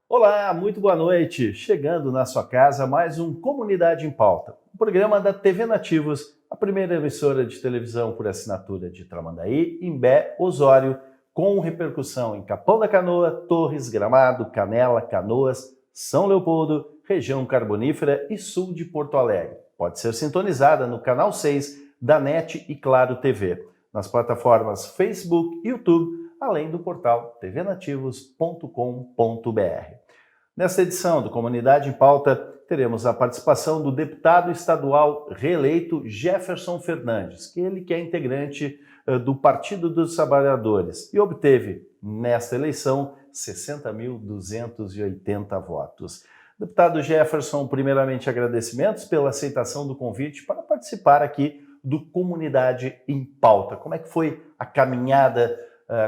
Olá, muito boa noite. Chegando na sua casa mais um Comunidade em Pauta, um programa da TV Nativos, a primeira emissora de televisão por assinatura de Tramandaí, Imbé, Osório, com repercussão em Capão da Canoa, Torres, Gramado, Canela, Canoas, São Leopoldo, região carbonífera e sul de Porto Alegre. Pode ser sintonizada no canal 6 da NET e Claro TV, nas plataformas Facebook e YouTube, além do portal tvnativos.com.br. Nesta edição do Comunidade em Pauta, teremos a participação do deputado estadual reeleito Jefferson Fernandes, que é integrante do Partido dos Trabalhadores e obteve, nesta eleição, 60.280 votos. Deputado Jefferson, primeiramente agradecimentos pela aceitação do convite para participar aqui do Comunidade em Pauta. Como é que foi a caminhada,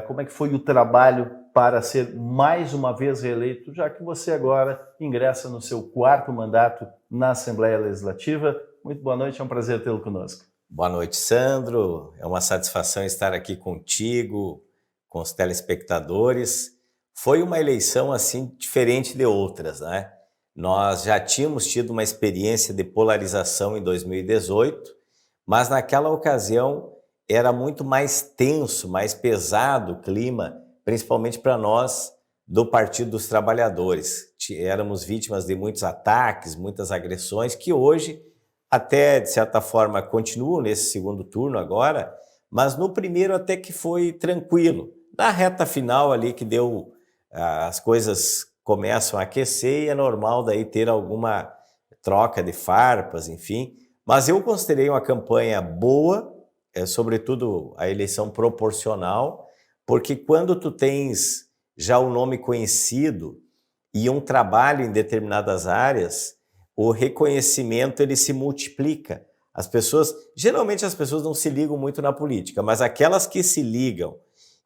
como é que foi o trabalho para ser mais uma vez reeleito, já que você agora ingressa no seu quarto mandato na Assembleia Legislativa? Muito boa noite, é um prazer tê-lo conosco. Boa noite, Sandro. É uma satisfação estar aqui contigo, com os telespectadores. Foi uma eleição assim diferente de outras, né? Nós já tínhamos tido uma experiência de polarização em 2018, mas naquela ocasião era muito mais tenso, mais pesado o clima, principalmente para nós do Partido dos Trabalhadores. Éramos vítimas de muitos ataques, muitas agressões, que hoje, até de certa forma, continuam nesse segundo turno agora, mas no primeiro até que foi tranquilo. Na reta final ali que deu, as coisas começam a aquecer e é normal daí ter alguma troca de farpas, enfim. Mas eu considerei uma campanha boa, sobretudo a eleição proporcional, porque quando tu tens já o nome conhecido e um trabalho em determinadas áreas, o reconhecimento ele se multiplica. Geralmente as pessoas não se ligam muito na política, mas aquelas que se ligam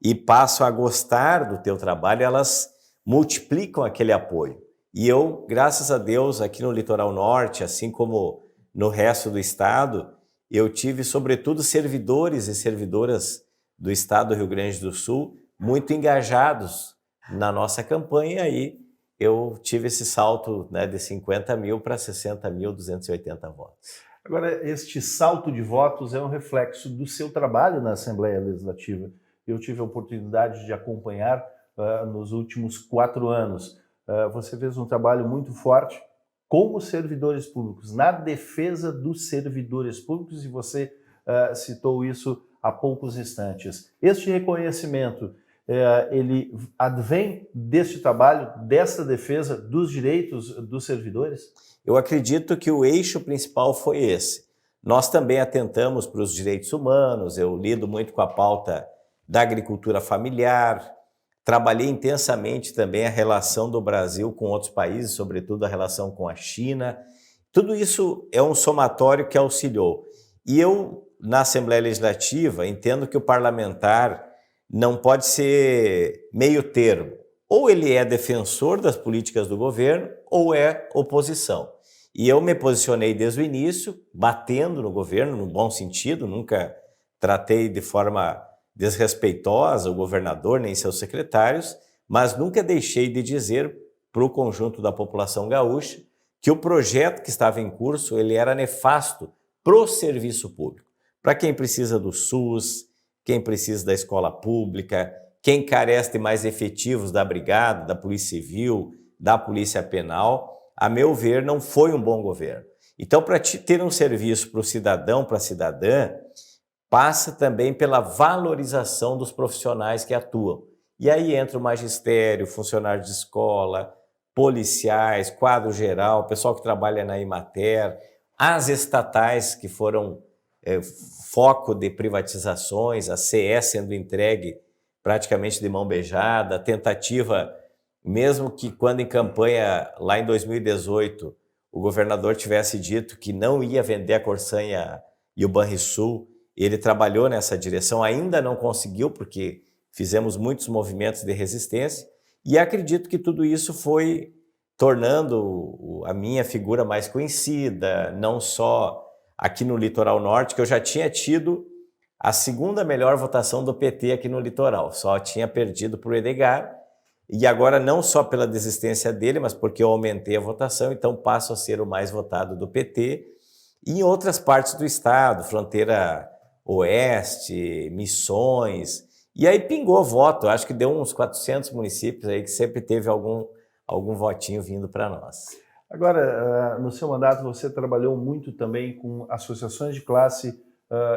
e passam a gostar do teu trabalho, elas multiplicam aquele apoio. E eu, graças a Deus, aqui no Litoral Norte, assim como no resto do estado, eu tive sobretudo servidores e servidoras do estado do Rio Grande do Sul, muito engajados na nossa campanha, e aí eu tive esse salto, né, de 50 mil para 60.280 votos. Agora, este salto de votos é um reflexo do seu trabalho na Assembleia Legislativa. Eu tive a oportunidade de acompanhar nos últimos 4 anos. Você fez um trabalho muito forte com os servidores públicos, na defesa dos servidores públicos, e você citou isso há poucos instantes. Este reconhecimento, ele advém deste trabalho, desta defesa dos direitos dos servidores? Eu acredito que o eixo principal foi esse. Nós também atentamos para os direitos humanos, eu lido muito com a pauta da agricultura familiar, trabalhei intensamente também a relação do Brasil com outros países, sobretudo a relação com a China. Tudo isso é um somatório que auxiliou. E eu, na Assembleia Legislativa, entendo que o parlamentar não pode ser meio termo. Ou ele é defensor das políticas do governo, ou é oposição. E eu me posicionei desde o início, batendo no governo, no bom sentido, nunca tratei de forma desrespeitosa o governador nem seus secretários, mas nunca deixei de dizer para o conjunto da população gaúcha que o projeto que estava em curso ele era nefasto para o serviço público, para quem precisa do SUS, quem precisa da escola pública, quem carece de mais efetivos da Brigada, da Polícia Civil, da Polícia Penal. A meu ver, não foi um bom governo. Então, para ter um serviço para o cidadão, para a cidadã, passa também pela valorização dos profissionais que atuam. E aí entra o magistério, funcionários de escola, policiais, quadro geral, pessoal que trabalha na Imater, as estatais que foram foco de privatizações, a CE sendo entregue praticamente de mão beijada, a tentativa, mesmo que quando em campanha, lá em 2018, o governador tivesse dito que não ia vender a Corsanha e o Banrisul, ele trabalhou nessa direção, ainda não conseguiu, porque fizemos muitos movimentos de resistência, e acredito que tudo isso foi tornando a minha figura mais conhecida, não só aqui no Litoral Norte, que eu já tinha tido a segunda melhor votação do PT aqui no Litoral, só tinha perdido para o Edgar, E agora não só pela desistência dele, mas porque eu aumentei a votação, então passo a ser o mais votado do PT. E em outras partes do estado, fronteira oeste, Missões, e aí pingou voto, acho que deu uns 400 municípios aí que sempre teve algum votinho vindo para nós. Agora, no seu mandato, você trabalhou muito também com associações de classe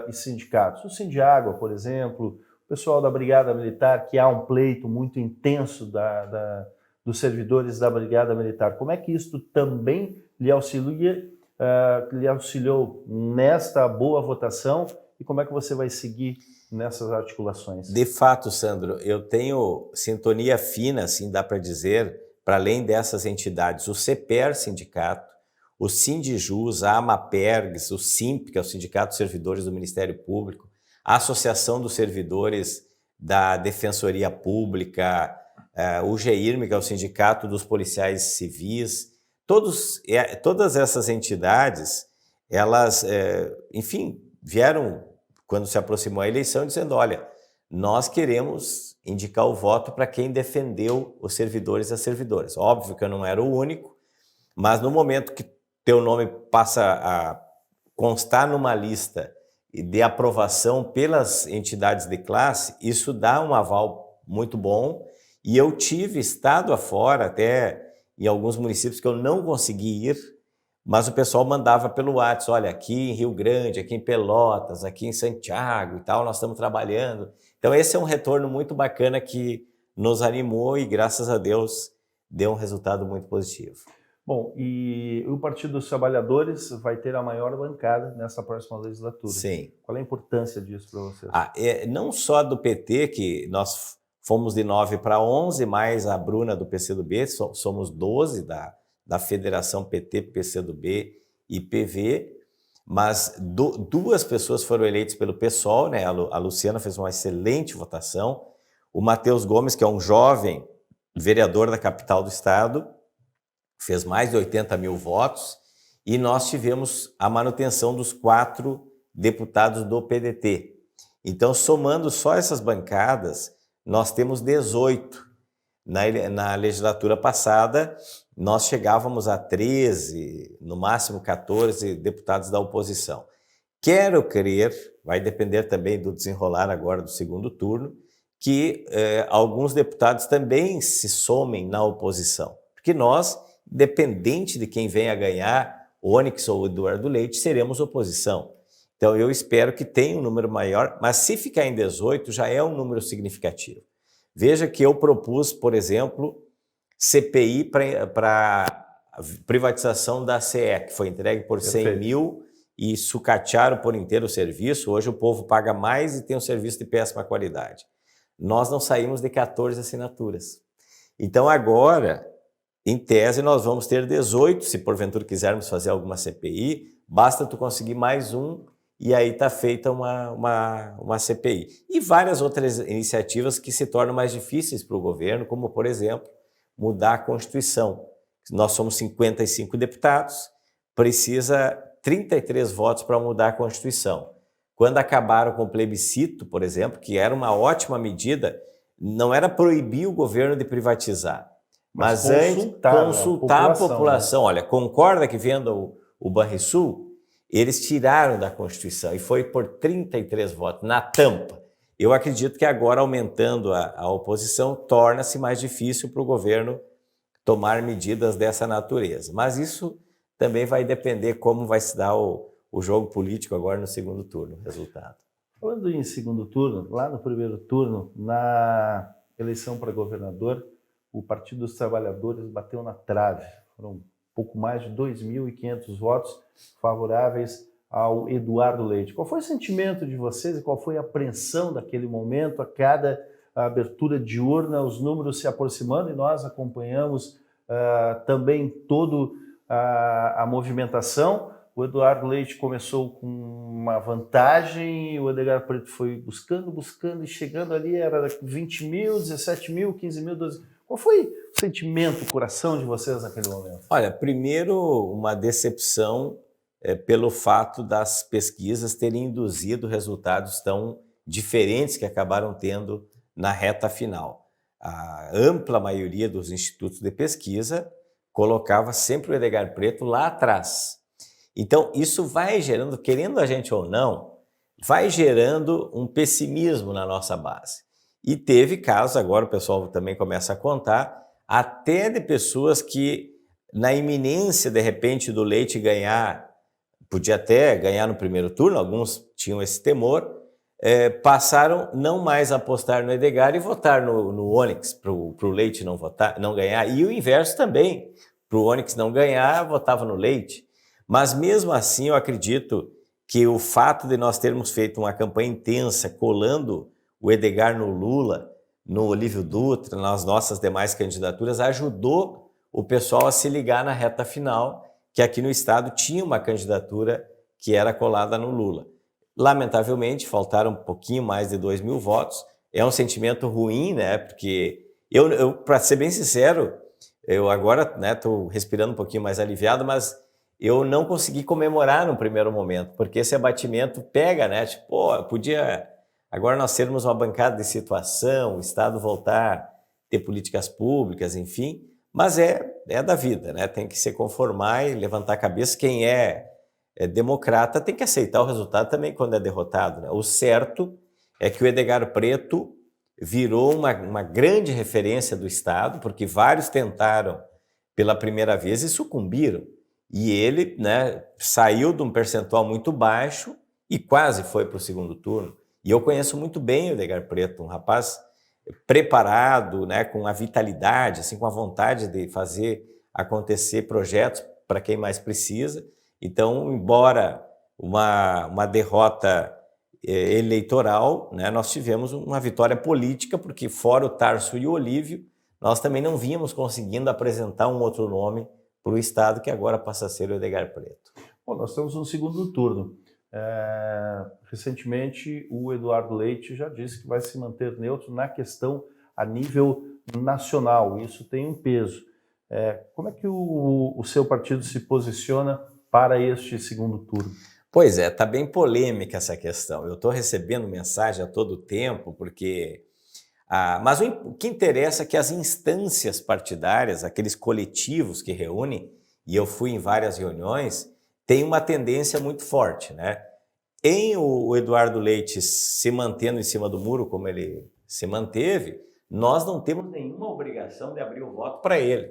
e sindicatos. O Sindiágua, por exemplo, o pessoal da Brigada Militar, que há um pleito muito intenso dos servidores da Brigada Militar. Como é que isso também lhe auxiliou nesta boa votação e como é que você vai seguir nessas articulações? De fato, Sandro, eu tenho sintonia fina, assim dá para dizer, para além dessas entidades, o CEPER Sindicato, o Sindijus, a AMAPERGS, o SIMP, que é o Sindicato dos Servidores do Ministério Público, a Associação dos Servidores da Defensoria Pública, o GEIRM, que é o Sindicato dos Policiais Civis, todas essas entidades, elas, enfim, vieram, quando se aproximou a eleição, dizendo, olha, nós queremos indicar o voto para quem defendeu os servidores e as servidoras. Óbvio que eu não era o único, mas no momento que teu nome passa a constar numa lista de aprovação pelas entidades de classe, isso dá um aval muito bom. E eu tive estado afora, até em alguns municípios que eu não consegui ir, mas o pessoal mandava pelo WhatsApp, olha, aqui em Rio Grande, aqui em Pelotas, aqui em Santiago e tal, nós estamos trabalhando. Então esse é um retorno muito bacana que nos animou e, graças a Deus, deu um resultado muito positivo. Bom, e o Partido dos Trabalhadores vai ter a maior bancada nessa próxima legislatura. Sim. Qual é a importância disso para você? Não só do PT, que nós fomos de 9 para 11, mais a Bruna do PCdoB, somos 12 da Federação PT, PCdoB e PV, mas duas pessoas foram eleitas pelo PSOL, né? A Luciana fez uma excelente votação, o Matheus Gomes, que é um jovem vereador da capital do estado, fez mais de 80 mil votos, e nós tivemos a manutenção dos 4 deputados do PDT. Então, somando só essas bancadas, nós temos 18. Na legislatura passada, nós chegávamos a 13, no máximo 14 deputados da oposição. Quero crer, vai depender também do desenrolar agora do segundo turno, que alguns deputados também se somem na oposição. Porque nós, independente de quem venha a ganhar, Onyx ou Eduardo Leite, seremos oposição. Então eu espero que tenha um número maior, mas se ficar em 18 já é um número significativo. Veja que eu propus, por exemplo, CPI para privatização da CE, que foi entregue por 100 mil e sucatearam por inteiro o serviço. Hoje o povo paga mais e tem um serviço de péssima qualidade. Nós não saímos de 14 assinaturas. Então agora, em tese, nós vamos ter 18, se porventura quisermos fazer alguma CPI, basta tu conseguir mais um e aí está feita uma CPI. E várias outras iniciativas que se tornam mais difíceis para o governo, como, por exemplo, mudar a Constituição. Nós somos 55 deputados, precisa 33 votos para mudar a Constituição. Quando acabaram com o plebiscito, por exemplo, que era uma ótima medida, não era proibir o governo de privatizar, mas antes consultar a população. Né? Olha, concorda que venda o Banrisul? Eles tiraram da Constituição e foi por 33 votos, na tampa. Eu acredito que agora, aumentando a oposição, torna-se mais difícil para o governo tomar medidas dessa natureza. Mas isso também vai depender como vai se dar o jogo político agora no segundo turno, o resultado. Falando em segundo turno, lá no primeiro turno, na eleição para governador, o Partido dos Trabalhadores bateu na trave. Foram pouco mais de 2.500 votos favoráveis ao Eduardo Leite. Qual foi o sentimento de vocês e qual foi a apreensão daquele momento, a cada abertura de urna, os números se aproximando, e nós acompanhamos também toda a movimentação. O Eduardo Leite começou com uma vantagem, o Edgar Preto foi buscando e chegando ali, era 20 mil, 17 mil, 15 mil, 12 mil. Qual foi o sentimento, o coração de vocês naquele momento? Olha, primeiro uma decepção pelo fato das pesquisas terem induzido resultados tão diferentes que acabaram tendo na reta final. a ampla maioria dos institutos de pesquisa colocava sempre o Edgar Preto lá atrás. Então, isso vai gerando, querendo a gente ou não, vai gerando um pessimismo na nossa base. E teve casos, agora o pessoal também começa a contar, até de pessoas que, na iminência, de repente, do Leite ganhar, podia até ganhar no primeiro turno, alguns tinham esse temor, passaram não mais a apostar no Edgar e votar no Onyx, para o Leite não ganhar, e o inverso também, para o Onyx não ganhar, votava no Leite. Mas mesmo assim, eu acredito que o fato de nós termos feito uma campanha intensa, colando o Edgar no Lula, no Olívio Dutra, nas nossas demais candidaturas, ajudou o pessoal a se ligar na reta final, que aqui no estado tinha uma candidatura que era colada no Lula. Lamentavelmente, faltaram um pouquinho mais de 2.000 votos. É um sentimento ruim, né? Porque eu para ser bem sincero, eu agora estou respirando um pouquinho mais aliviado, mas eu não consegui comemorar no primeiro momento, porque esse abatimento pega, né? Tipo, pô, podia agora nós termos uma bancada de situação, o Estado voltar a ter políticas públicas, enfim, mas é da vida, né? Tem que se conformar e levantar a cabeça. Quem é democrata tem que aceitar o resultado também quando é derrotado, né? O certo é que o Edgar Preto virou uma grande referência do Estado, porque vários tentaram pela primeira vez e sucumbiram. E ele, né, saiu de um percentual muito baixo e quase foi para o segundo turno. E eu conheço muito bem o Edgar Preto, um rapaz preparado, né, com a vitalidade, assim, com a vontade de fazer acontecer projetos para quem mais precisa. Então, embora uma derrota eleitoral, né, nós tivemos uma vitória política, porque fora o Tarso e o Olívio, nós também não vínhamos conseguindo apresentar um outro nome para o Estado, que agora passa a ser o Edgar Preto. Bom, nós estamos no segundo turno. Recentemente, o Eduardo Leite já disse que vai se manter neutro na questão a nível nacional. Isso tem um peso. Como é que o seu partido se posiciona para este segundo turno? Pois é, está bem polêmica essa questão. Eu estou recebendo mensagem a todo tempo, porque... mas o que interessa é que as instâncias partidárias, aqueles coletivos que reúnem, e eu fui em várias reuniões, tem uma tendência muito forte, né? Em o Eduardo Leite se mantendo em cima do muro, como ele se manteve, nós não temos nenhuma obrigação de abrir o voto para ele.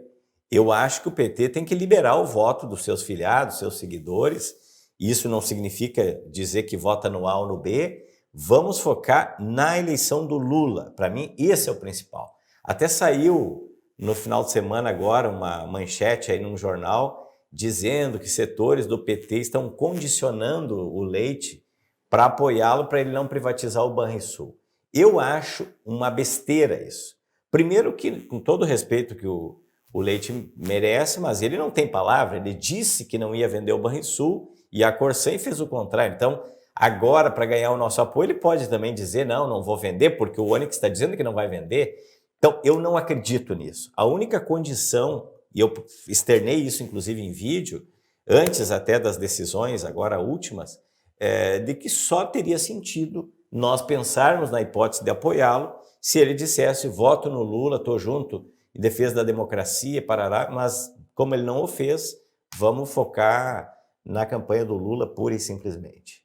Eu acho que o PT tem que liberar o voto dos seus filiados, seus seguidores. Isso não significa dizer que vota no A ou no B. Vamos focar na eleição do Lula. Para mim, esse é o principal. Até saiu no final de semana agora uma manchete aí num jornal dizendo que setores do PT estão condicionando o Leite para apoiá-lo, para ele não privatizar o Banrisul. Eu acho uma besteira isso. Primeiro que, com todo o respeito que o Leite merece, mas ele não tem palavra. Ele disse que não ia vender o Banrisul e a Corsã fez o contrário. Então, agora, para ganhar o nosso apoio, ele pode também dizer, não vou vender, porque o Onyx está dizendo que não vai vender. Então, eu não acredito nisso. A única condição, e eu externei isso inclusive em vídeo, antes até das decisões, agora últimas, de que só teria sentido nós pensarmos na hipótese de apoiá-lo se ele dissesse, voto no Lula, estou junto em defesa da democracia, parará, mas como ele não o fez, vamos focar na campanha do Lula pura e simplesmente.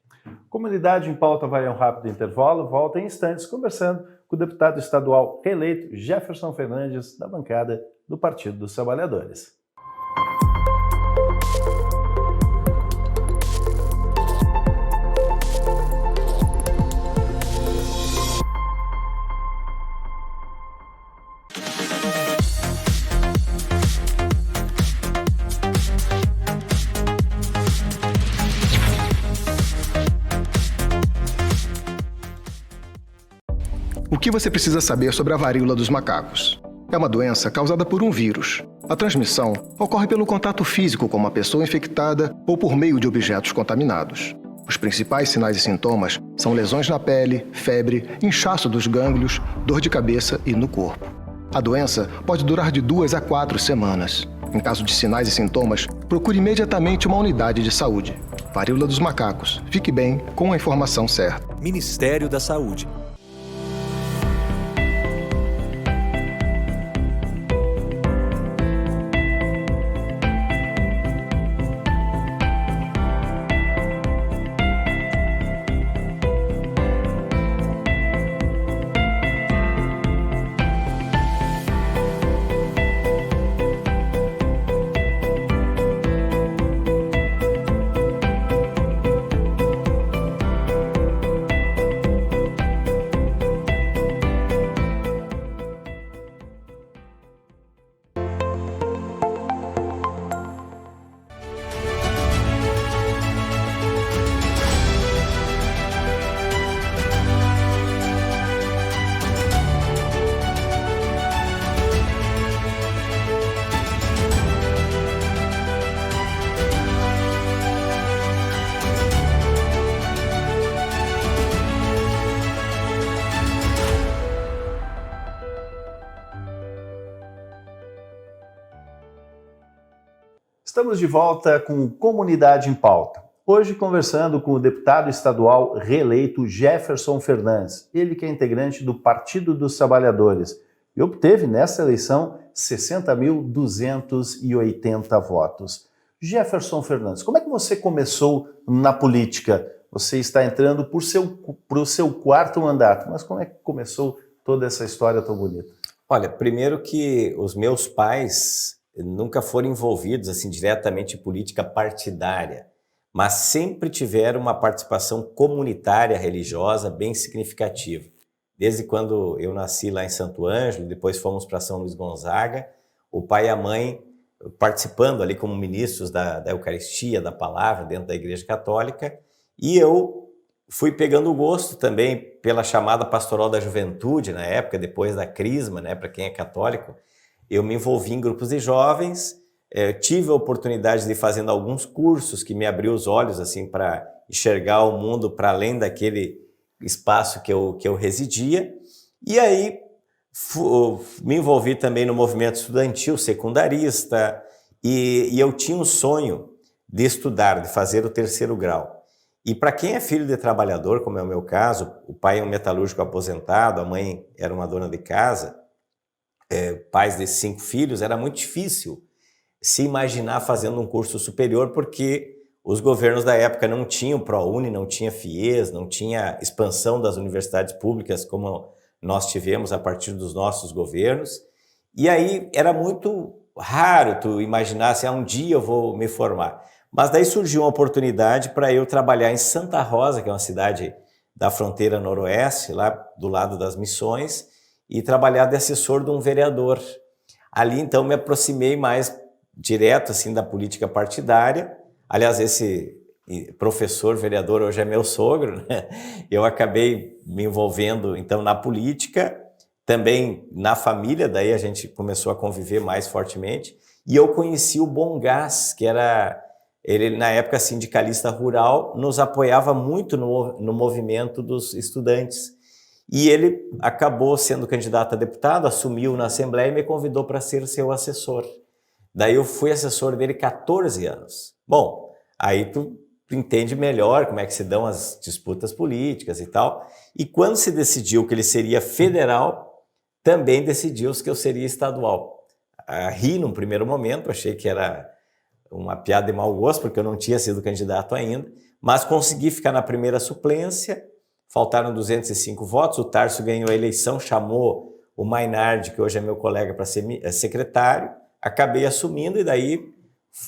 Comunidade em Pauta vai a um rápido intervalo, volta em instantes conversando com o deputado estadual reeleito Jefferson Fernandes, da bancada do Partido dos Trabalhadores. O que você precisa saber sobre a varíola dos macacos? É uma doença causada por um vírus. A transmissão ocorre pelo contato físico com uma pessoa infectada ou por meio de objetos contaminados. Os principais sinais e sintomas são lesões na pele, febre, inchaço dos gânglios, dor de cabeça e no corpo. A doença pode durar de 2 a 4 semanas. Em caso de sinais e sintomas, procure imediatamente uma unidade de saúde. Varíola dos macacos. Fique bem com a informação certa. Ministério da Saúde. Estamos de volta com Comunidade em Pauta. Hoje conversando com o deputado estadual reeleito Jefferson Fernandes, ele que é integrante do Partido dos Trabalhadores e obteve nessa eleição 60.280 votos. Jefferson Fernandes, como é que você começou na política? Você está entrando para o seu quarto mandato, mas como é que começou toda essa história tão bonita? Olha, primeiro que os meus pais nunca foram envolvidos assim diretamente em política partidária, mas sempre tiveram uma participação comunitária religiosa bem significativa. Desde quando eu nasci lá em Santo Ângelo, depois fomos para São Luís Gonzaga, o pai e a mãe participando ali como ministros da Eucaristia, da palavra, dentro da Igreja Católica, e eu fui pegando o gosto também pela chamada Pastoral da Juventude, na época, depois da Crisma, né, para quem é católico. Eu me envolvi em grupos de jovens, tive a oportunidade de ir fazendo alguns cursos que me abriu os olhos assim para enxergar o mundo para além daquele espaço que eu residia. E aí me envolvi também no movimento estudantil secundarista e eu tinha um sonho de estudar, de fazer o 3º grau. E para quem é filho de trabalhador, como é o meu caso, o pai é um metalúrgico aposentado, a mãe era uma dona de casa, pais de 5 filhos, era muito difícil se imaginar fazendo um curso superior porque os governos da época não tinham ProUni, não tinha FIES, não tinha expansão das universidades públicas como nós tivemos a partir dos nossos governos. E aí era muito raro tu imaginar se um dia eu vou me formar. Mas daí surgiu uma oportunidade para eu trabalhar em Santa Rosa, que é uma cidade da fronteira noroeste, lá do lado das Missões, e trabalhar de assessor de um vereador. Ali, então, me aproximei mais direto assim, da política partidária. Aliás, esse professor, vereador, hoje é meu sogro, né? Eu acabei me envolvendo, então, na política, também na família, daí a gente começou a conviver mais fortemente, e eu conheci o Bom Gás, que era... Ele, na época, sindicalista rural, nos apoiava muito no movimento dos estudantes. E ele acabou sendo candidato a deputado, assumiu na Assembleia e me convidou para ser seu assessor. Daí eu fui assessor dele 14 anos. Bom, aí tu entende melhor como é que se dão as disputas políticas e tal. E quando se decidiu que ele seria federal, também decidiu-se que eu seria estadual. Ri num primeiro momento, achei que era uma piada de mau gosto, porque eu não tinha sido candidato ainda, mas consegui ficar na primeira suplência, faltaram 205 votos, o Tarso ganhou a eleição, chamou o Mainardi, que hoje é meu colega, para ser secretário, acabei assumindo e daí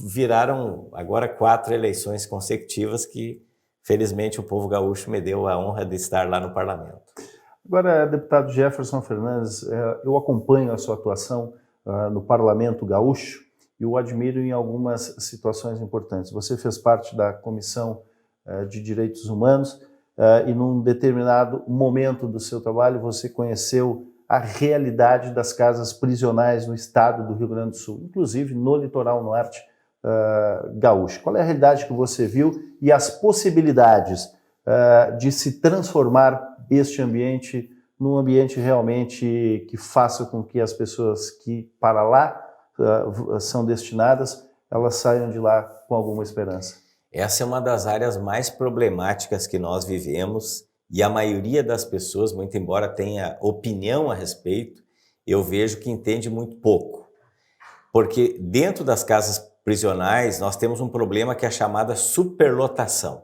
viraram agora 4 eleições consecutivas que, felizmente, o povo gaúcho me deu a honra de estar lá no parlamento. Agora, deputado Jefferson Fernandes, eu acompanho a sua atuação no parlamento gaúcho, e o admiro em algumas situações importantes. Você fez parte da Comissão de Direitos Humanos e num determinado momento do seu trabalho você conheceu a realidade das casas prisionais no estado do Rio Grande do Sul, inclusive no litoral norte gaúcho. Qual é a realidade que você viu e as possibilidades de se transformar este ambiente num ambiente realmente que faça com que as pessoas que para lá são destinadas, elas saiam de lá com alguma esperança? Essa é uma das áreas mais problemáticas que nós vivemos e a maioria das pessoas, muito embora tenha opinião a respeito, eu vejo que entende muito pouco. Porque dentro das casas prisionais nós temos um problema que é a chamada superlotação.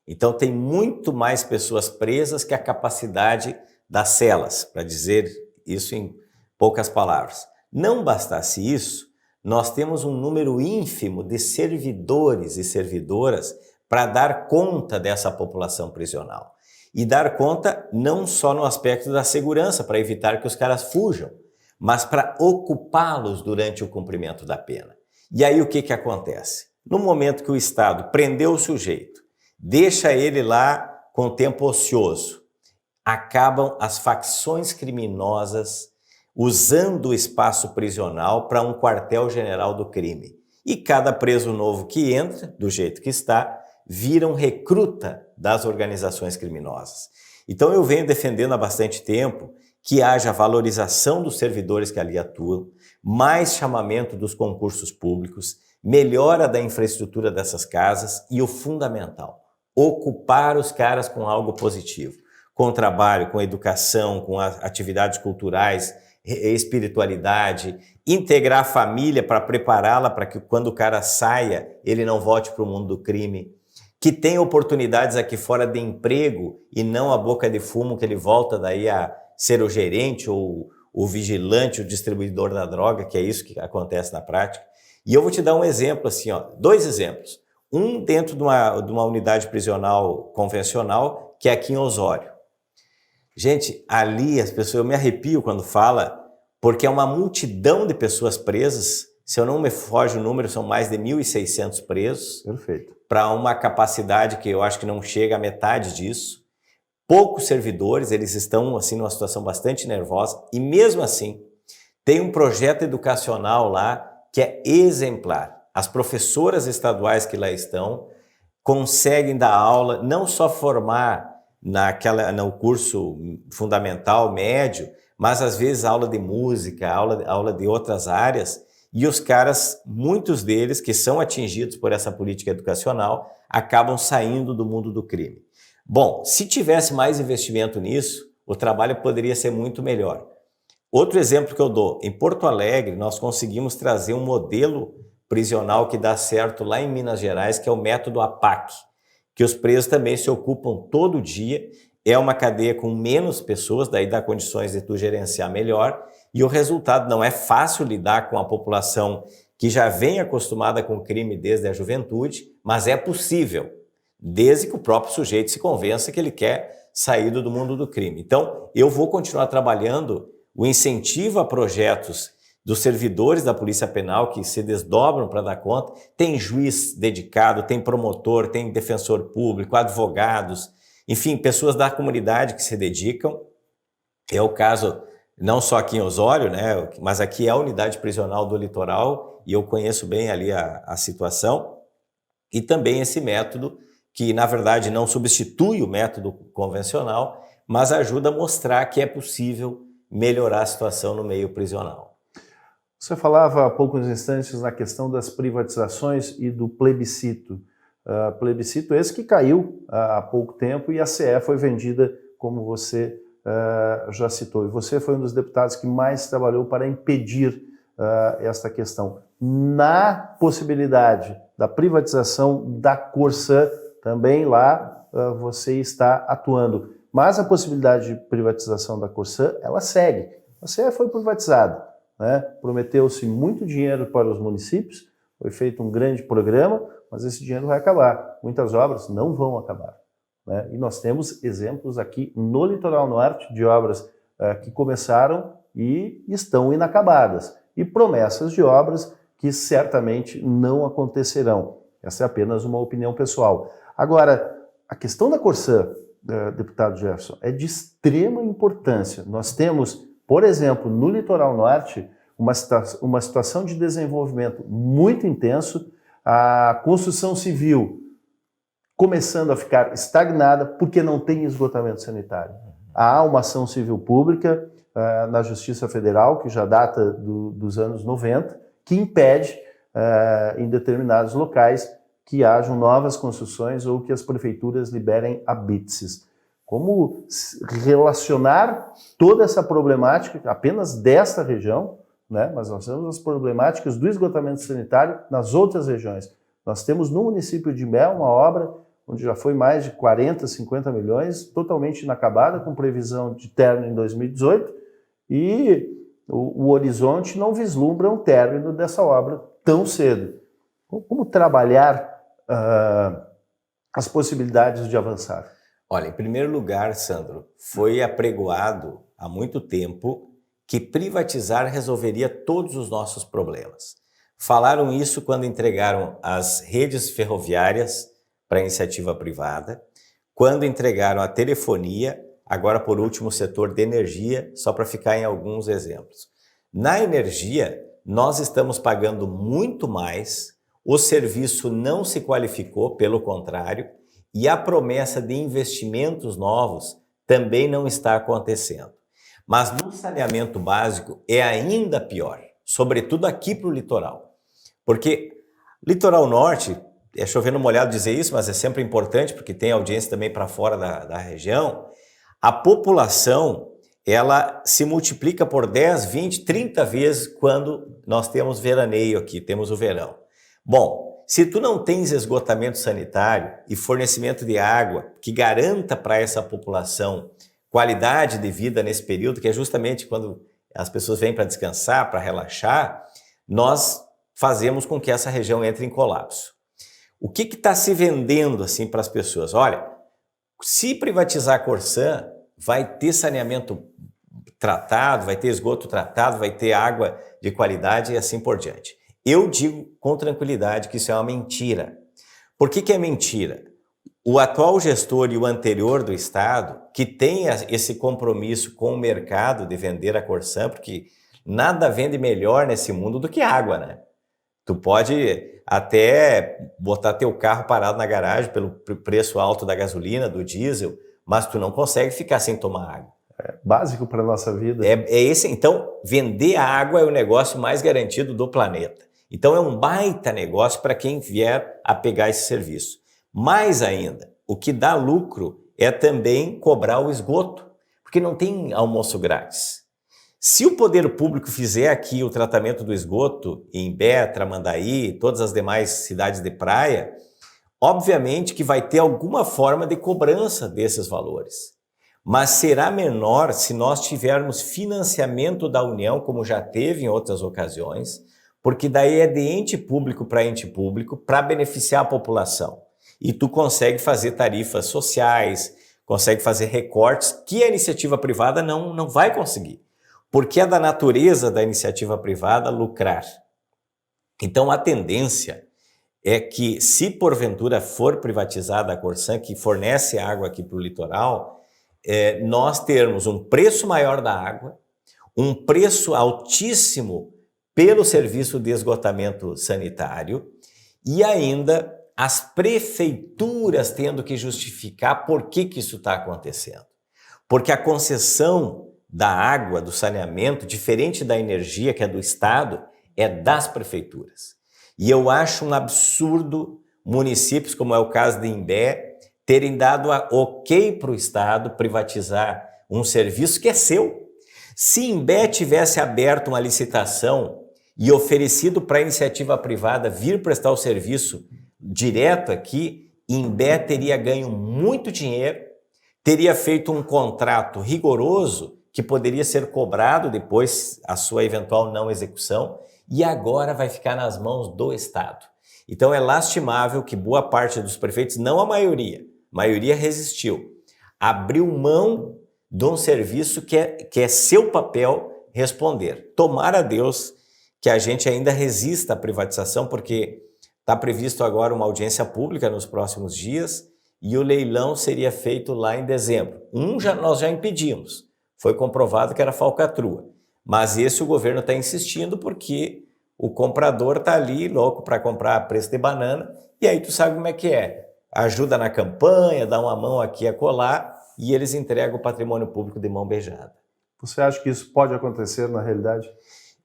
Então tem muito mais pessoas presas que a capacidade das celas, para dizer isso em poucas palavras. Não bastasse isso, nós temos um número ínfimo de servidores e servidoras para dar conta dessa população prisional. E dar conta não só no aspecto da segurança, para evitar que os caras fujam, mas para ocupá-los durante o cumprimento da pena. E aí o que acontece? No momento que o Estado prendeu o sujeito, deixa ele lá com tempo ocioso, acabam as facções criminosas usando o espaço prisional para um quartel-general do crime. E cada preso novo que entra, do jeito que está, vira um recruta das organizações criminosas. Então eu venho defendendo há bastante tempo que haja valorização dos servidores que ali atuam, mais chamamento dos concursos públicos, melhora da infraestrutura dessas casas e o fundamental, ocupar os caras com algo positivo, com trabalho, com educação, com atividades culturais, espiritualidade, integrar a família para prepará-la para que quando o cara saia, ele não volte para o mundo do crime, que tenha oportunidades aqui fora de emprego e não a boca de fumo que ele volta daí a ser o gerente ou o vigilante, o distribuidor da droga, que é isso que acontece na prática. E eu vou te dar um exemplo assim, ó, 2 exemplos. Um dentro de uma unidade prisional convencional, que é aqui em Osório. Gente, ali as pessoas, eu me arrepio quando fala, porque é uma multidão de pessoas presas, se eu não me foge o número, são mais de 1.600 presos. Perfeito. Para uma capacidade que eu acho que não chega à metade disso. Poucos servidores, eles estão assim numa situação bastante nervosa, e mesmo assim, tem um projeto educacional lá que é exemplar. As professoras estaduais que lá estão conseguem dar aula, não só formar no curso fundamental, médio, mas às vezes aula de música, aula de outras áreas, e os caras, muitos deles que são atingidos por essa política educacional, acabam saindo do mundo do crime. Bom, se tivesse mais investimento nisso, o trabalho poderia ser muito melhor. Outro exemplo que eu dou, em Porto Alegre, nós conseguimos trazer um modelo prisional que dá certo lá em Minas Gerais, que é o método APAC, que os presos também se ocupam todo dia, é uma cadeia com menos pessoas, daí dá condições de tu gerenciar melhor, e o resultado não é fácil lidar com a população que já vem acostumada com o crime desde a juventude, mas é possível, desde que o próprio sujeito se convença que ele quer sair do mundo do crime. Então, eu vou continuar trabalhando o incentivo a projetos dos servidores da Polícia Penal que se desdobram para dar conta. Tem juiz dedicado, tem promotor, tem defensor público, advogados, enfim, pessoas da comunidade que se dedicam. É o caso não só aqui em Osório, né, mas aqui é a unidade prisional do Litoral e eu conheço bem ali a situação. E também esse método que, na verdade, não substitui o método convencional, mas ajuda a mostrar que é possível melhorar a situação no meio prisional. Você falava há poucos instantes na questão das privatizações e do plebiscito. Plebiscito esse que caiu há pouco tempo e a CE foi vendida, como você já citou. E você foi um dos deputados que mais trabalhou para impedir esta questão. Na possibilidade da privatização da Corsã, também lá você está atuando. Mas a possibilidade de privatização da Corsã, ela segue. A CE foi privatizada, né? Prometeu-se muito dinheiro para os municípios, foi feito um grande programa, mas esse dinheiro vai acabar. Muitas obras não vão acabar, né? E nós temos exemplos aqui no Litoral Norte de obras que começaram e estão inacabadas. E promessas de obras que certamente não acontecerão. Essa é apenas uma opinião pessoal. Agora, a questão da Corsã, deputado Jefferson, é de extrema importância. Nós temos, por exemplo, no Litoral Norte, uma situação de desenvolvimento muito intenso, a construção civil começando a ficar estagnada porque não tem esgotamento sanitário. Há uma ação civil pública na Justiça Federal, que já data dos anos 90, que impede, em determinados locais, que hajam novas construções ou que as prefeituras liberem habite-se. Como relacionar toda essa problemática apenas desta região, né? Mas nós temos as problemáticas do esgotamento sanitário nas outras regiões. Nós temos no município de Mel uma obra onde já foi mais de 40, 50 milhões, totalmente inacabada, com previsão de término em 2018, e o horizonte não vislumbra um término dessa obra tão cedo. Como trabalhar as possibilidades de avançar? Olha, em primeiro lugar, Sandro, foi apregoado há muito tempo que privatizar resolveria todos os nossos problemas. Falaram isso quando entregaram as redes ferroviárias para a iniciativa privada, quando entregaram a telefonia, agora por último o setor de energia, só para ficar em alguns exemplos. Na energia, nós estamos pagando muito mais, o serviço não se qualificou, pelo contrário, e a promessa de investimentos novos também não está acontecendo. Mas no saneamento básico é ainda pior, sobretudo aqui para o litoral. Porque Litoral Norte, é chovendo molhado dizer isso, mas é sempre importante porque tem audiência também para fora da região. A população, ela se multiplica por 10, 20, 30 vezes quando nós temos veraneio aqui, temos o verão. Bom, se tu não tens esgotamento sanitário e fornecimento de água que garanta para essa população qualidade de vida nesse período, que é justamente quando as pessoas vêm para descansar, para relaxar, nós fazemos com que essa região entre em colapso. O que está se vendendo assim para as pessoas? Olha, se privatizar a Corsã, vai ter saneamento tratado, vai ter esgoto tratado, vai ter água de qualidade e assim por diante. Eu digo com tranquilidade que isso é uma mentira. Por que é mentira? O atual gestor e o anterior do Estado, que tem esse compromisso com o mercado de vender a Corsã, porque nada vende melhor nesse mundo do que água, né? Tu pode até botar teu carro parado na garagem pelo preço alto da gasolina, do diesel, mas tu não consegue ficar sem tomar água. É básico para a nossa vida. Então, vender a água é o negócio mais garantido do planeta. Então, é um baita negócio para quem vier a pegar esse serviço. Mais ainda, o que dá lucro é também cobrar o esgoto, porque não tem almoço grátis. Se o poder público fizer aqui o tratamento do esgoto em Imbé, Tramandaí, todas as demais cidades de praia, obviamente que vai ter alguma forma de cobrança desses valores. Mas será menor se nós tivermos financiamento da União, como já teve em outras ocasiões, porque daí é de ente público para beneficiar a população. E tu consegue fazer tarifas sociais, consegue fazer recortes que a iniciativa privada não vai conseguir. Porque é da natureza da iniciativa privada lucrar. Então a tendência é que, se porventura for privatizada a Corsã, que fornece água aqui para o litoral, nós termos um preço maior da água, um preço altíssimo pelo serviço de esgotamento sanitário e ainda as prefeituras tendo que justificar por que isso está acontecendo. Porque a concessão da água, do saneamento, diferente da energia, que é do Estado, é das prefeituras. E eu acho um absurdo municípios, como é o caso de Imbé, terem dado ok para o Estado privatizar um serviço que é seu. Se Imbé tivesse aberto uma licitação e oferecido para a iniciativa privada vir prestar o serviço direto aqui, Imbé teria ganho muito dinheiro, teria feito um contrato rigoroso que poderia ser cobrado depois a sua eventual não execução, e agora vai ficar nas mãos do Estado. Então é lastimável que boa parte dos prefeitos, não a maioria resistiu, abriu mão de um serviço que é seu papel responder. Tomara a Deus que a gente ainda resista à privatização, porque está previsto agora uma audiência pública nos próximos dias e o leilão seria feito lá em dezembro. Nós já impedimos. Foi comprovado que era falcatrua, mas esse o governo está insistindo porque o comprador está ali louco para comprar a preço de banana e aí tu sabe como é que é. Ajuda na campanha, dá uma mão aqui a colar e eles entregam o patrimônio público de mão beijada. Você acha que isso pode acontecer na realidade?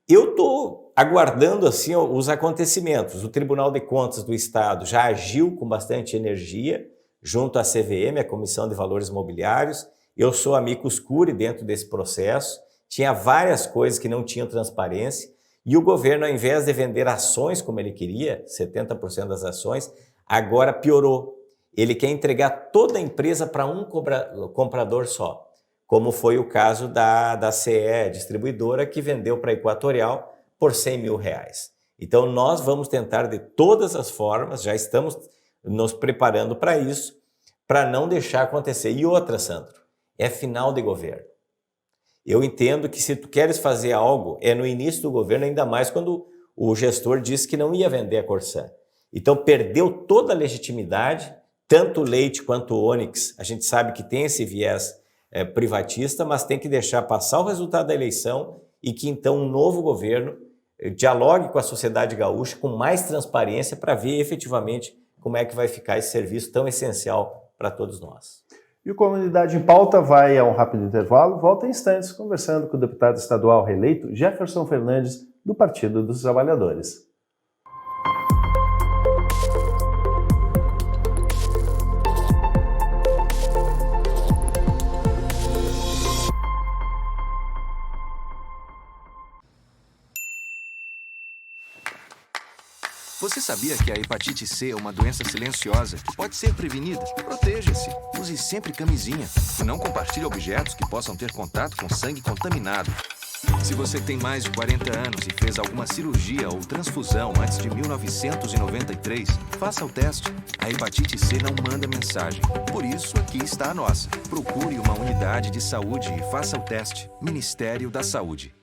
Eu estou aguardando assim os acontecimentos. O Tribunal de Contas do Estado já agiu com bastante energia junto à CVM, a Comissão de Valores Mobiliários. Eu sou amicus curiae dentro desse processo, tinha várias coisas que não tinham transparência e o governo, ao invés de vender ações como ele queria, 70% das ações, agora piorou. Ele quer entregar toda a empresa para um comprador só, como foi o caso da CE Distribuidora, que vendeu para a Equatorial por R$100 mil. Então nós vamos tentar de todas as formas, já estamos nos preparando para isso, para não deixar acontecer. E outra, Sandro, é final de governo. Eu entendo que se tu queres fazer algo, é no início do governo, ainda mais quando o gestor disse que não ia vender a Corsã. Então perdeu toda a legitimidade, tanto o Leite quanto o Onyx, a gente sabe que tem esse viés privatista, mas tem que deixar passar o resultado da eleição e que então um novo governo dialogue com a sociedade gaúcha com mais transparência para ver efetivamente como é que vai ficar esse serviço tão essencial para todos nós. E o Comunidade em Pauta vai a um rápido intervalo, volta em instantes conversando com o deputado estadual reeleito Jefferson Fernandes, do Partido dos Trabalhadores. Você sabia que a hepatite C é uma doença silenciosa que pode ser prevenida? Proteja-se. Use sempre camisinha e não compartilhe objetos que possam ter contato com sangue contaminado. Se você tem mais de 40 anos e fez alguma cirurgia ou transfusão antes de 1993, faça o teste. A hepatite C não manda mensagem. Por isso, aqui está a nossa. Procure uma unidade de saúde e faça o teste. Ministério da Saúde.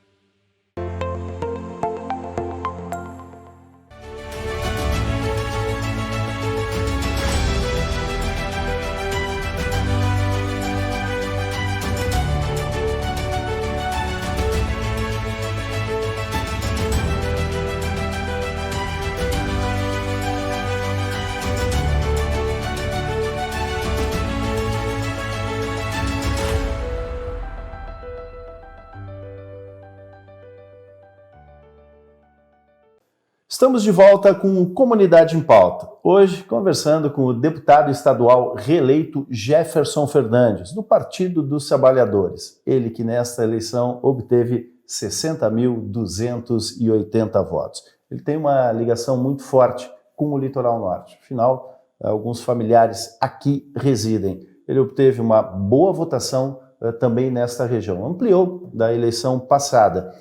Estamos de volta com Comunidade em Pauta. Hoje, conversando com o deputado estadual reeleito Jefferson Fernandes, do Partido dos Trabalhadores. Ele que nesta eleição obteve 60.280 votos. Ele tem uma ligação muito forte com o Litoral Norte. Afinal, alguns familiares aqui residem. Ele obteve uma boa votação também nesta região. Ampliou da eleição passada.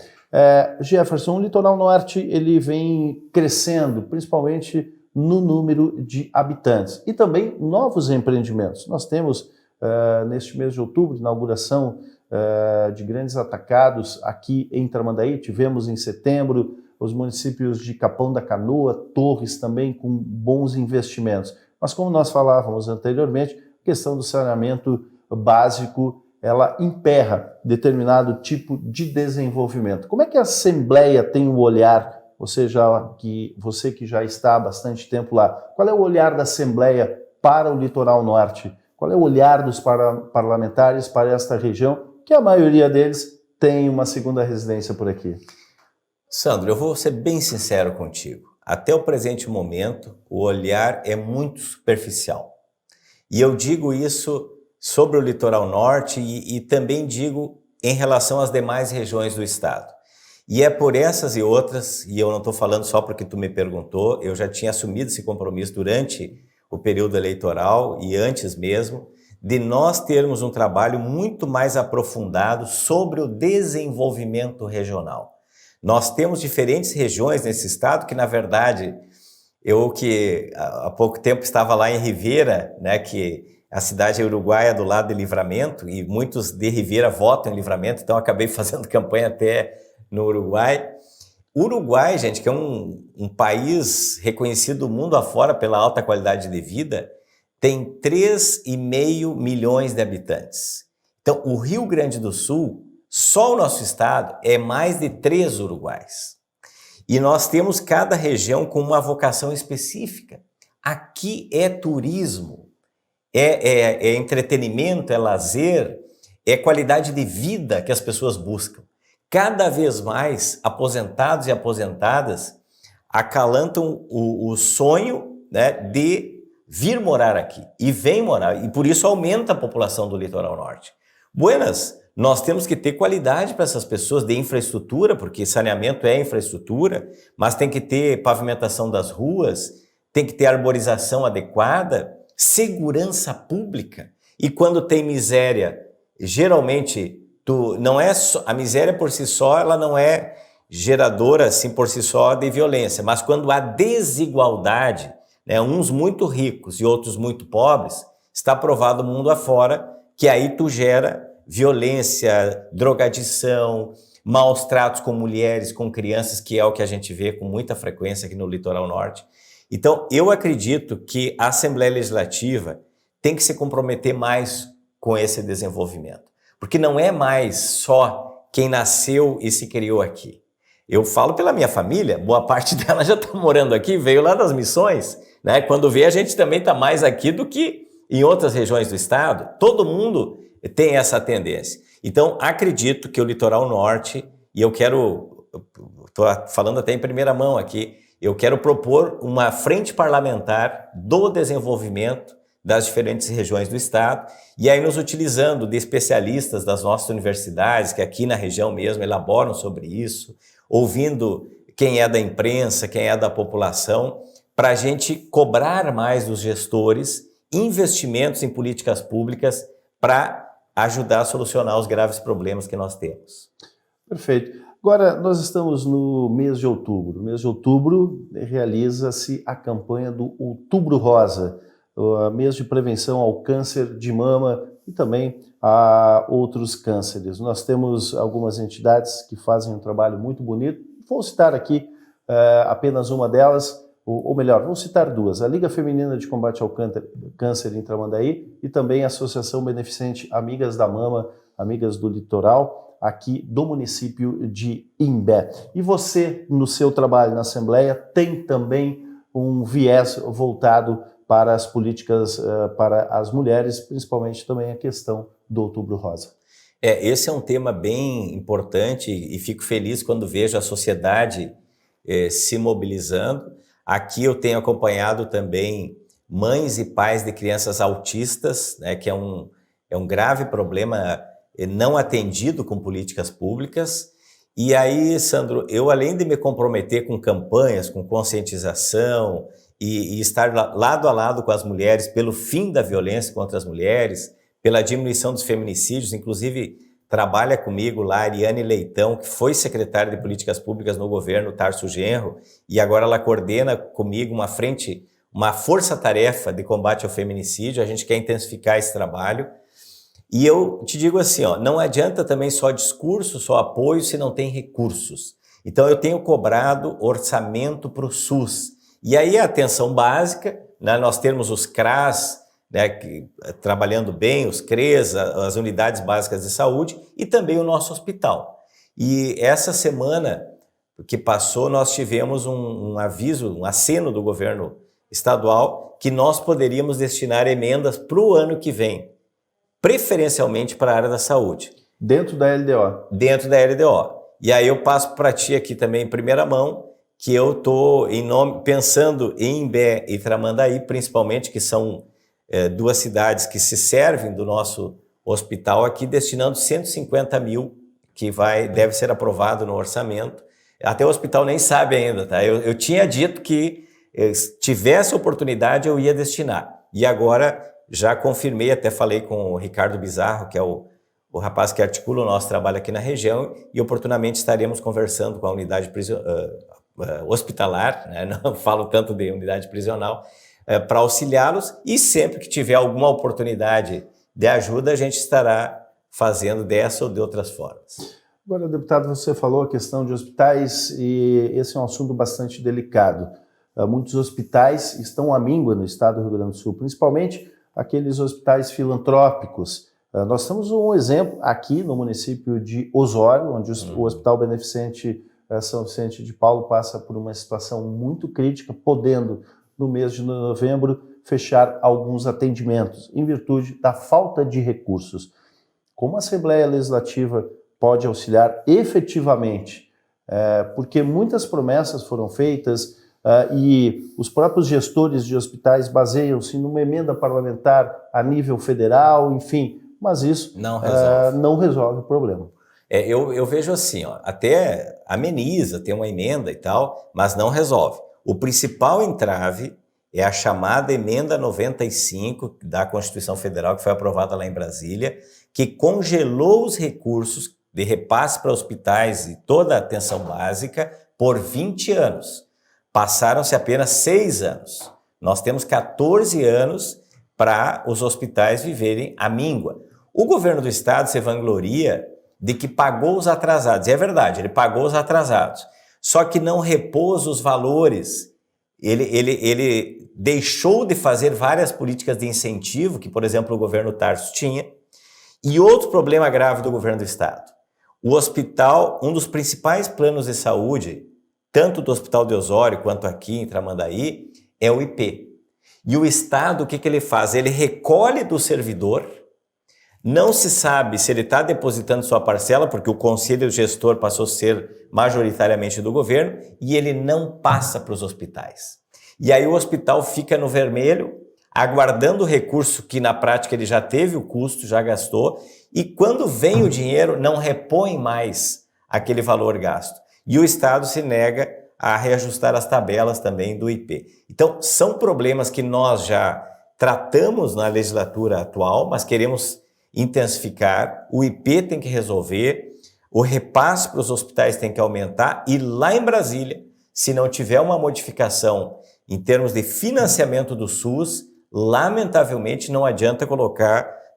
Jefferson, o Litoral Norte ele vem crescendo, principalmente no número de habitantes e também novos empreendimentos. Nós temos, neste mês de outubro, inauguração de grandes atacados aqui em Tramandaí. Tivemos em setembro os municípios de Capão da Canoa, Torres também com bons investimentos. Mas como nós falávamos anteriormente, a questão do saneamento básico ela emperra determinado tipo de desenvolvimento. Como é que a Assembleia tem um olhar, você que já está há bastante tempo lá, qual é o olhar da Assembleia para o Litoral Norte? Qual é o olhar dos parlamentares para esta região, que a maioria deles tem uma segunda residência por aqui? Sandro, eu vou ser bem sincero contigo. Até o presente momento, o olhar é muito superficial. E eu digo isso sobre o Litoral Norte e também digo em relação às demais regiões do estado. E é por essas e outras, e eu não estou falando só porque tu me perguntou, eu já tinha assumido esse compromisso durante o período eleitoral e antes mesmo, de nós termos um trabalho muito mais aprofundado sobre o desenvolvimento regional. Nós temos diferentes regiões nesse estado que, na verdade, eu que há pouco tempo estava lá em Ribeira, né, que a cidade é uruguaia do lado de Livramento, e muitos de Ribeira votam em Livramento, então acabei fazendo campanha até no Uruguai. O Uruguai, gente, que é um país reconhecido mundo afora pela alta qualidade de vida, tem 3,5 milhões de habitantes. Então, o Rio Grande do Sul, só o nosso estado, é mais de 3 Uruguais. E nós temos cada região com uma vocação específica. Aqui é turismo. É entretenimento, é lazer, é qualidade de vida que as pessoas buscam. Cada vez mais, aposentados e aposentadas acalantam o sonho, né, de vir morar aqui. E vem morar, e por isso aumenta a população do Litoral Norte. Buenas, nós temos que ter qualidade para essas pessoas de infraestrutura, porque saneamento é infraestrutura, mas tem que ter pavimentação das ruas, tem que ter arborização adequada, segurança pública. E quando tem miséria, geralmente não é a miséria por si só, ela não é geradora assim por si só de violência, mas quando há desigualdade, né, uns muito ricos e outros muito pobres, está provado mundo afora que aí tu gera violência, drogadição, maus tratos com mulheres, com crianças, que é o que a gente vê com muita frequência aqui no Litoral Norte. Então, eu acredito que a Assembleia Legislativa tem que se comprometer mais com esse desenvolvimento, porque não é mais só quem nasceu e se criou aqui. Eu falo pela minha família, boa parte dela já está morando aqui, veio lá das missões, né? Quando vê, a gente também está mais aqui do que em outras regiões do estado. Todo mundo tem essa tendência. Então, acredito que o Litoral Norte, e eu estou falando até em primeira mão aqui, eu quero propor uma frente parlamentar do desenvolvimento das diferentes regiões do estado, e aí nos utilizando de especialistas das nossas universidades, que aqui na região mesmo elaboram sobre isso, ouvindo quem é da imprensa, quem é da população, para a gente cobrar mais dos gestores investimentos em políticas públicas para ajudar a solucionar os graves problemas que nós temos. Perfeito. Agora, nós estamos no mês de outubro. No mês de outubro realiza-se a campanha do Outubro Rosa, o mês de prevenção ao câncer de mama e também a outros cânceres. Nós temos algumas entidades que fazem um trabalho muito bonito. Vou citar aqui apenas uma delas, ou melhor, vou citar duas. A Liga Feminina de Combate ao Câncer em Tramandaí e também a Associação Beneficente Amigas da Mama, Amigas do Litoral, aqui do município de Imbé. E você, no seu trabalho na Assembleia, tem também um viés voltado para as políticas para as mulheres, principalmente também a questão do Outubro Rosa. Esse é um tema bem importante e fico feliz quando vejo a sociedade se mobilizando. Aqui eu tenho acompanhado também mães e pais de crianças autistas, né, que é um grave problema não atendido com políticas públicas. E aí, Sandro, eu além de me comprometer com campanhas, com conscientização e estar lado a lado com as mulheres pelo fim da violência contra as mulheres, pela diminuição dos feminicídios, inclusive trabalha comigo lá a Ariane Leitão, que foi secretária de Políticas Públicas no governo Tarso Genro, e agora ela coordena comigo uma força-tarefa de combate ao feminicídio. A gente quer intensificar esse trabalho. E eu te digo assim, não adianta também só discurso, só apoio, se não tem recursos. Então eu tenho cobrado orçamento para o SUS. E aí a atenção básica, né, nós temos os CRAS, né, trabalhando bem, os CRES, as unidades básicas de saúde, e também o nosso hospital. E essa semana que passou, nós tivemos um aviso, um aceno do governo estadual, que nós poderíamos destinar emendas para o ano que vem, preferencialmente para a área da saúde. Dentro da LDO? Dentro da LDO. E aí eu passo para ti aqui também em primeira mão, que eu estou pensando em Imbé e Tramandaí, principalmente, que são duas cidades que se servem do nosso hospital aqui, destinando 150 mil, que deve ser aprovado no orçamento. Até o hospital nem sabe ainda, tá? Eu tinha dito que se tivesse oportunidade eu ia destinar. E agora já confirmei, até falei com o Ricardo Bizarro, que é o rapaz que articula o nosso trabalho aqui na região, e oportunamente estaremos conversando com a unidade hospitalar, né? Não falo tanto de unidade prisional, para auxiliá-los, e sempre que tiver alguma oportunidade de ajuda, a gente estará fazendo dessa ou de outras formas. Agora, deputado, você falou a questão de hospitais e esse é um assunto bastante delicado. Muitos hospitais estão à míngua no estado do Rio Grande do Sul, principalmente aqueles hospitais filantrópicos. Nós temos um exemplo aqui no município de Osório, onde o Hospital Beneficente São Vicente de Paulo passa por uma situação muito crítica, podendo, no mês de novembro, fechar alguns atendimentos, em virtude da falta de recursos. Como a Assembleia Legislativa pode auxiliar efetivamente? Porque muitas promessas foram feitas e os próprios gestores de hospitais baseiam-se numa emenda parlamentar a nível federal, enfim, mas isso não resolve o problema. Eu vejo assim, até ameniza, tem uma emenda e tal, mas não resolve. O principal entrave é a chamada Emenda 95 da Constituição Federal, que foi aprovada lá em Brasília, que congelou os recursos de repasse para hospitais e toda a atenção básica por 20 anos. Passaram-se apenas 6 anos. Nós temos 14 anos para os hospitais viverem à míngua. O governo do estado se vangloria de que pagou os atrasados. E é verdade, ele pagou os atrasados. Só que não repôs os valores. Ele deixou de fazer várias políticas de incentivo, que, por exemplo, o governo Tarso tinha. E outro problema grave do governo do estado. O hospital, um dos principais planos de saúde, tanto do Hospital de Osório quanto aqui em Tramandaí, é o IP. E o estado, o que ele faz? Ele recolhe do servidor, não se sabe se ele está depositando sua parcela, porque o conselho gestor passou a ser majoritariamente do governo, e ele não passa para os hospitais. E aí o hospital fica no vermelho, aguardando o recurso que na prática ele já teve o custo, já gastou, e quando vem o dinheiro não repõe mais aquele valor gasto. E o Estado se nega a reajustar as tabelas também do IP. Então, são problemas que nós já tratamos na legislatura atual, mas queremos intensificar. O IP tem que resolver, o repasse para os hospitais tem que aumentar e lá em Brasília, se não tiver uma modificação em termos de financiamento do SUS, lamentavelmente não adianta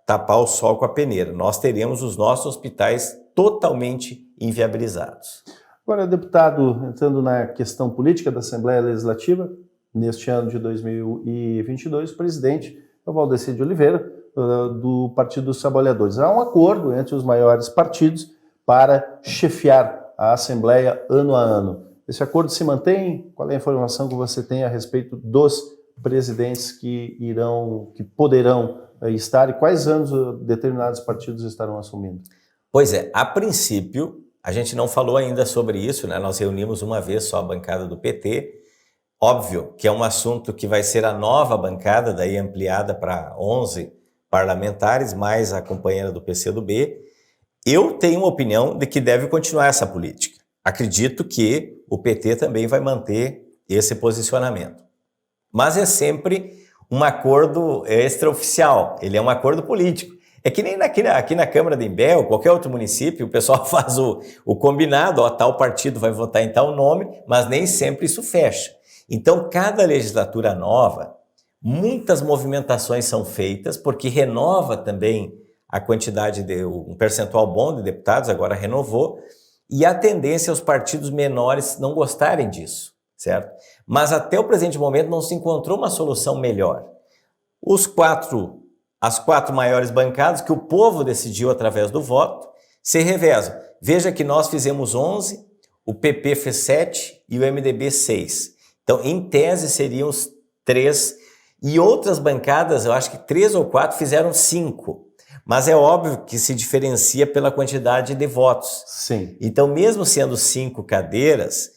tapar o sol com a peneira. Nós teremos os nossos hospitais totalmente inviabilizados. Agora, deputado, entrando na questão política da Assembleia Legislativa, neste ano de 2022, o presidente é o Valdecir de Oliveira, do Partido dos Trabalhadores. Há um acordo entre os maiores partidos para chefiar a Assembleia ano a ano. Esse acordo se mantém? Qual é a informação que você tem a respeito dos presidentes que poderão estar e quais anos determinados partidos estarão assumindo? Pois é, a princípio, a gente não falou ainda sobre isso, né? Nós reunimos uma vez só a bancada do PT. Óbvio que é um assunto que vai ser a nova bancada, daí ampliada para 11 parlamentares, mais a companheira do PCdoB. Eu tenho uma opinião de que deve continuar essa política. Acredito que o PT também vai manter esse posicionamento. Mas é sempre um acordo extraoficial, ele é um acordo político. É que nem aqui na Câmara de Imbé ou qualquer outro município, o pessoal faz o combinado, tal partido vai votar em tal nome, mas nem sempre isso fecha. Então, cada legislatura nova, muitas movimentações são feitas, porque renova também a quantidade um percentual bom de deputados, agora renovou, e a tendência é os partidos menores não gostarem disso, certo? Mas até o presente momento não se encontrou uma solução melhor. As quatro maiores bancadas, que o povo decidiu através do voto, se revezam. Veja que nós fizemos 11, o PP fez 7 e o MDB 6. Então, em tese, seriam os 3. E outras bancadas, eu acho que 3 ou 4 fizeram 5. Mas é óbvio que se diferencia pela quantidade de votos. Sim. Então, mesmo sendo 5 cadeiras,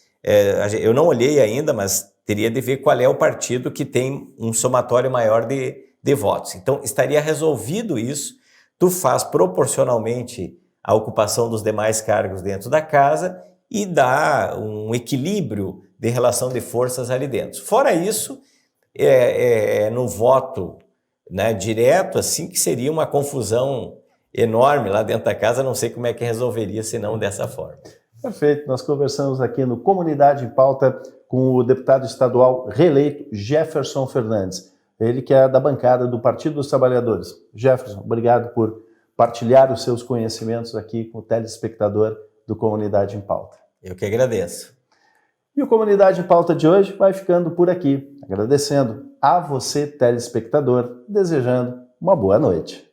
eu não olhei ainda, mas teria de ver qual é o partido que tem um somatório maior de votos. Então, estaria resolvido isso. Tu faz proporcionalmente a ocupação dos demais cargos dentro da casa e dá um equilíbrio de relação de forças ali dentro. Fora isso, no voto, né, direto, assim, que seria uma confusão enorme lá dentro da casa, não sei como é que resolveria senão dessa forma. Perfeito, nós conversamos aqui no Comunidade em Pauta com o deputado estadual reeleito Jefferson Fernandes, ele que é da bancada do Partido dos Trabalhadores. Jefferson, obrigado por partilhar os seus conhecimentos aqui com o telespectador do Comunidade em Pauta. Eu que agradeço. E o Comunidade em Pauta de hoje vai ficando por aqui, agradecendo a você, telespectador, desejando uma boa noite.